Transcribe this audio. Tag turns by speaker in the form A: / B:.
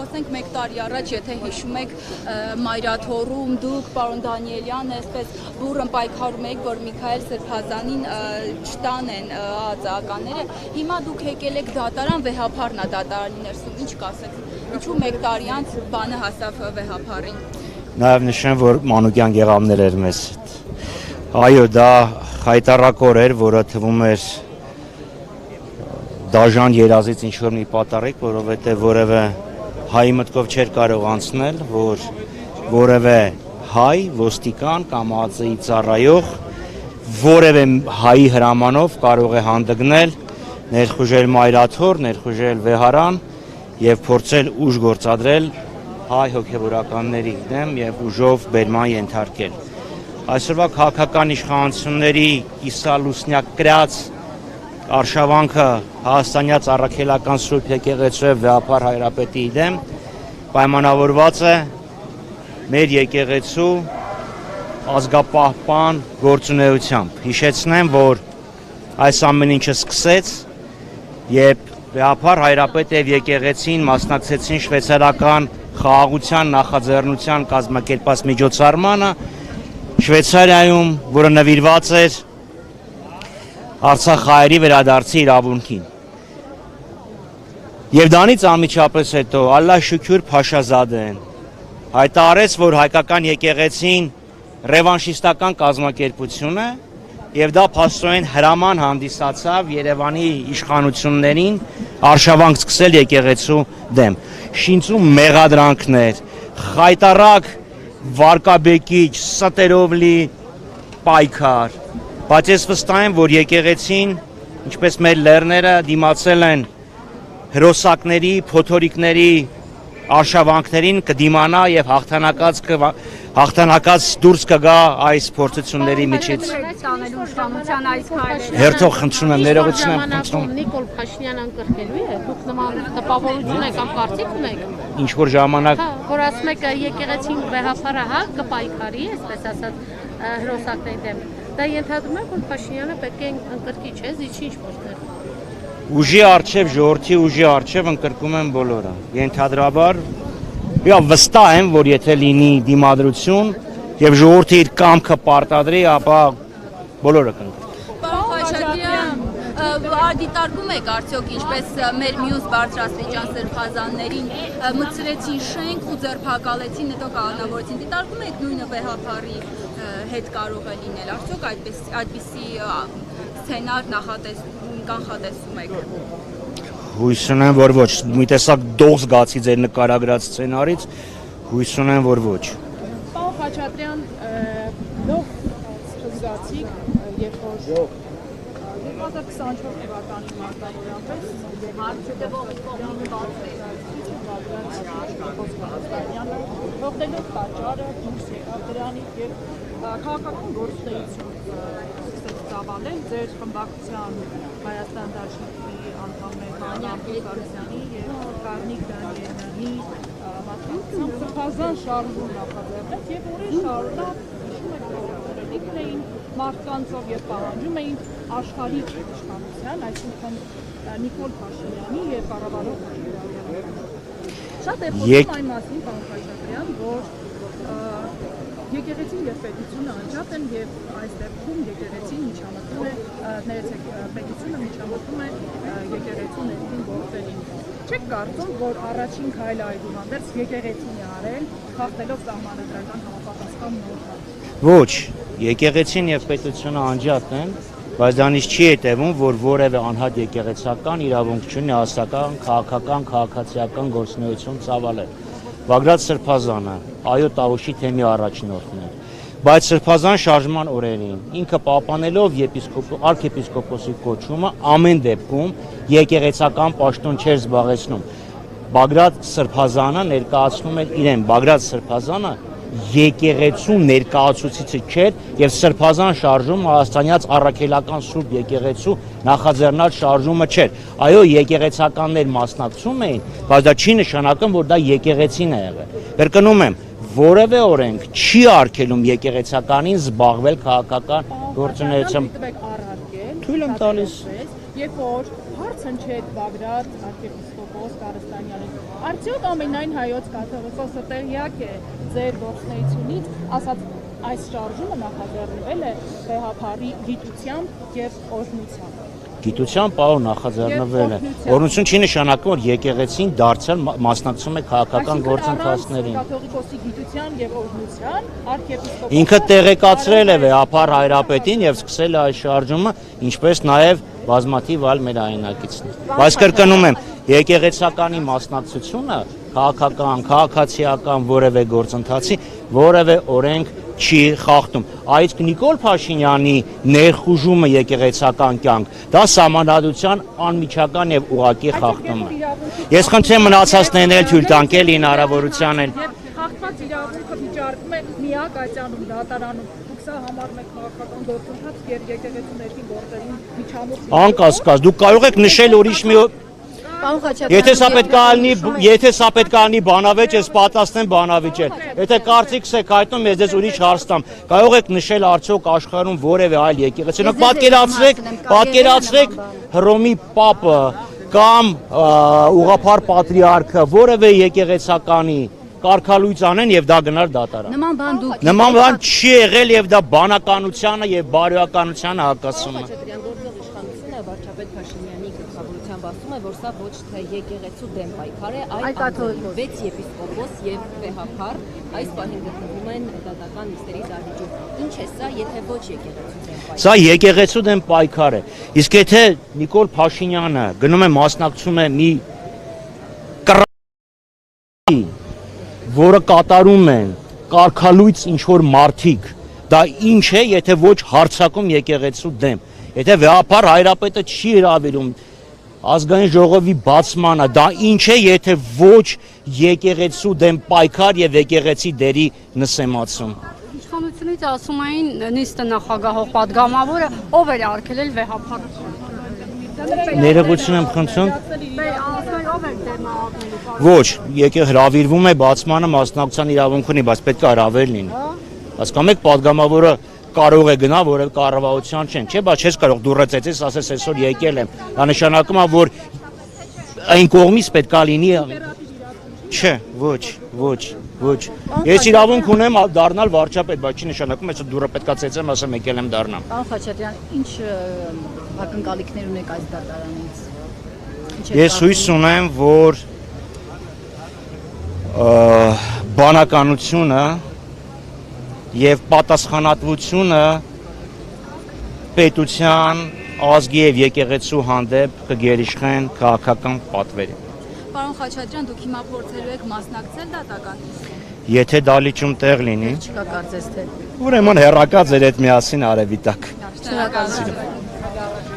A: խոսենք մեկ տարի առաջ, եթե հիշում եք Մայրաթորում դուք, պարոն Դանիելյանը, այսպես բուռն պայքարում եք, որ Միքայել Սրբազանին չտանեն ԱԱԾ-ականները, հիմա դուք եկել եք դատարան, վեհափառն է դատարանի ներսում, ինչ կասեք, ինչու մեկ տարի անց բանը հասավ վեհափառին։
B: Նաև նշեմ, որ Մանուկյան եղավներ էր մեզ հետ։ Այո, դա խայտառակոր էր, որը թվում էր դաժան երազից ինչ-որ մի պատառիկ, որովհետև որևէ հայի մտքով չէր կարող անցնել, որ որևէ հայ, ոստիկան կամ ԱԱԾ-ի ծառայող, որևէ հայի հրամանով կարող է հանդգնել, ներխուժել Մայրաթոր, ներխուժել Վեհարան և փորձել ուժ գործադրել հայ հոգևորականների դեմ և ուժով բերման ենթարկել։ Այսօրվա քաղաքական իշխանությունների կիսալուսնյակ կրած արշավանքը Հայաստանյաց առաքելական Սուրբ եկեղեցու և Վեհափառ Հայրապետի դեմ պայմանավորված է մեր եկեղեցու ազգապահպան գործունեությամբ։ Հիշեցնեմ, որ այս ամեն ինչը սկսեց, երբ Վեհափառ Հայրապետը և եկեղեցին մասնակցեցին շվեյցարական խաղաղության նախաձեռնության կազմակերպած միջոցառմանը Շվեյցարիայում, որը նվիրված էր Արցախահայերի վերադարձի իրավունքին։ Եվ դրանից անմիջապես հետո Ալլահ շուքուր Փաշազադեն հայտարարեց, որ հայկական եկեղեցին ռևանշիստական կազմակերպություն է և դա փաստորեն հրաման հանդիսացավ Երևանի իշխանություններին արշավանք սկսել եկեղեցու դեմ։ Շինծու մեղադրանքներ, խայտառակ վարկաբեկիչ, ստերով լի պայքար, բայց ես վստահ եմ, որ եկեղեցին, ինչպես մեր լեռները, դիմացել են հրոսակների, փոթորիկների արշավանքներին, կդիմանա և հաղթանակած դուրս կգա այս փորձությունների միջից։ Հերթով խնդրում եմ, ներողություն եմ խնդրում։
C: Նիկոլ Փաշինյանը ընկրկելու է, դուք նման տպավորություն եք կամ կարծիք ունեք։
B: Ինչ որ ժամանակ
C: որ ասում եք եկեղեցին Վեհափառը հա կպայքարի, այսպես ասած հրոսակների դեմ։ Դա ենթադրում է, որ Փաշինյանը պետք է ընկրկի, չէ՞, զիջի ինչ-որ։
B: Ուժի առջև, ժողովրդի ուժի առջև ընկրկում են բոլորը։ Ենթադրաբար վստահ եմ, որ եթե լինի դիմադրություն եւ ժողովուրդը իր կամքը պարտադրի, ապա բոլորը կընկրկեն։
A: Պարոն Խաչատրյան, ադիտարկում եք արդյոք ինչպես մեր մյուս բարձրաստիճան սրբազաններին մտցրեցին շենք ու ձերբակալեցին, հետո կանոնավորեցին, դիտարկում եք նույնը Վեհափառի հետ կարող է լինել, արդյոք այդպիսի սցենար կանխատեսում եք։
B: Հույս ունեմ, որ ոչ, մի տեսակ դող զգացի ձեր նկարագրած սցենարից, հույս ունեմ, որ ոչ։
D: Պարոն Խաչատրյան, դող զգացիք, երբ որ 2024 թվականի մարտավորապես հողտելով պատճառը դուրս եկավ դրանից և քաղաքական գործունեություն սկսեց ծավալել ձեր խմբակցության Հայաստան դաշնքի անդամներ Հանրապետ Գարուսյանի և Կարնիկ Դանիելյանի մասնակցությամբ սրբազան շարժում նախաձեռնեց և օրեր շարունակ հիշում եք օրերին էին մարդկանցով և պահանջում էին աշխարհիկ իշխանության, այսինքն Նիկոլ Փաշինյանի և կառավարող Ղարաբաղի։ Շատ է խոսում այն մասին, պարոն Խաչատրյան, որ եկեղեցին և պետությունը անջատ են և այս դեպքում եկեղեցին միջամտում է, ներեցեք, պետությունը միջամտում է եկեղեցու ներքին գործերին։ Չեք կարծում, որ առաջին քայլը այդուհանդերձ եկեղեցին է արել, խախտելով սահմանադրական համապատասխան նորմը։
B: Ոչ, եկեղեցին և պետությունը անջատ են, բայց դրանից չի հետևում, որ որևէ անհատ եկեղեցական իրավունք չունի հասարակական, քաղաքական, քաղաքացիական գործունեություն ծավալել։ Բագրատ Սրբազանը Այո Տավուշի թեմի առաջնորդն էր, բայց Սրբազան շարժման օրերին ինքը պահպանելով արքեպիսկոպոսի կոչումը ամեն դեպքում եկեղեցական պաշտոն չէր զբաղեցնում։ Բագրատ Սրբազանը ներկայացնում էր իրեն, Բագրատ Սրբազանը եկեղեցու ներկայացուցիչը չէր և Սրբազան շարժումը Հայաստանյաց առաքելական Սուրբ եկեղեցու նախաձեռնած շարժումը չէր։ Այո, եկեղեցականներ մասնակցում էին, բայց դա չի նշանակում, որ դա եկեղեցին է եղել։ Կրկնում եմ, որևէ օրենք չի արգելում եկեղեցականին զբաղվել քաղաքական գործունեությամբ։
D: Թույլ եմ
B: Թույլ եմ տալիս։
D: Երբ որ հարց Հնչեկ Բագրատ, arczepiskopos Կարստանյանին։ Արդյոք ամենայն հայոց կաթողիկոսը տեղյակ է ձեր գործունեությունից, ասած այս շարժումը նախաձեռնվել է վեհափարի գիտությամբ եւ օրհնությամբ։
B: Գիտության պահով նախաձեռնվել է։ Օրհնություն չի նշանակում, որ եկեղեցին դարձյալ մասնակցում է քաղաքական գործընթացներին։
D: Կաթողիկոսի գիտության եւ օրհնության arczepiskopos
B: Ինքը տեղեկացրել է վեհափար հայրապետին եւ սկսել է այս շարժումը, ինչպես նաեւ բազմաթիվ այլ մեր հայրենակիցներ։ Բայց կրկնում եմ, եկեղեցականի մասնակցությունը քաղաքական, քաղաքացիական որևէ գործընթացի որևէ օրենք չի խախտում։ Այդ Նիկոլ Փաշինյանի ներխուժումը եկեղեցական կյանք, դա սահմանադրության անմիջական եւ ուղղակի խախտում է։ Ես խնդրեմ մնացածներն էլ թույլ տանք էլի հնարավորության էլ։
D: Խախտված իրավունքը վիճարկում է միակ այցանում դատարանում։ Դուք սա համարում եք քաղաքական գործընթաց եւ եկեղեցու ներքին գործերին միջամուխ։
B: Անկասկած, դուք կարող եք նշել ուրիշ մի Եթե սա պետք է ալնի բանավեճ, ես պատասխանեմ բանավեճել։ Եթե կարծիքս եք հայտնում, ես ձեզ ուրիշ հարց տամ։ Կարող եք նշել արդյոք աշխարհում որևէ այլ եկեղեցի։ Պատկերացրեք Հռոմի Պապը կամ ուղղափառ պատրիարքը որևէ եկեղեցականի կարգալույծ անեն եւ դա գնար դատարան։ Նման բան չի եղել եւ դա բանականությանը եւ բարոյականությանը հակասում է։
E: Վարչապետ Փաշինյանի գլխավորությամբ ասում է, որ սա ոչ թե եկեղեցու դեմ պայքար է, այլ 6 եպիսկոպոս եւ վեհափար այս պահին գտնվում են դատական նիստերի դահլիճում։ Ինչ է սա, եթե ոչ եկեղեցու դեմ պայքար։
B: Սա եկեղեցու դեմ պայքար է։ Իսկ եթե Նիկոլ Փաշինյանը գնում է մասնակցում է մի որը կատարում են կարգալույծ ինչ որ մարդիկ, դա ինչ է, եթե ոչ հարձակում եկեղեցու դեմ։ Եթե վեհափար հայրապետը չի հրավիրում ազգային ժողովի բացմանը, դա ինչ է, եթե ոչ եկեղեցու դեմ պայքար եւ եկեղեցի դերի նսեմացում։
C: Իշխանությունից ասում էին նիստը նախագահող падգամավորը ով էր արգելել վեհափարը։
B: Ներողություն եմ խնդրում։
C: Ով էր դեմը աղնելու։
B: Ոչ, եկեղեցի հրավիրվում է բացմանը մասնակցության իրավունք ունի, բայց պետք է հրավեր լինի։ Հասկանում եք, падգամավորը կարող է գնա, որը կառավարության չեն, չէ՞, բայց չես կարող դուրը ծեծես, ասես այսօր եկել եմ։ Դա նշանակում է, որ այն կողմից պետք է լինի։ Չէ, ոչ։ Ես իրավունք ունեմ դառնալ վարչապետ, բայց չի նշանակում, այսօր դուրը պետք է ծեծեմ, ասեմ եկել եմ դառնամ։
F: Պարոն Խաչատրյան, ինչ ակնկալիքներ ունեք այս դատարանից։
B: Ես հույս ունեմ, որ բանականությունը եւ պատասխանատվությունը պետության, ազգի եւ եկեղեցու հանդեպ կգերիշխեն քաղաքական պատվերին։
A: Պարոն Խաչատրյան, դուք հիմա փորձելու եք մասնակցել դատական նիստին։
B: Եթե դալիճում տեղ լինի,
F: Չկա կարծես թե։
B: ուրեմն հեռակա ձեր հետ միասին արևի տակ։
F: Շնորհակալություն։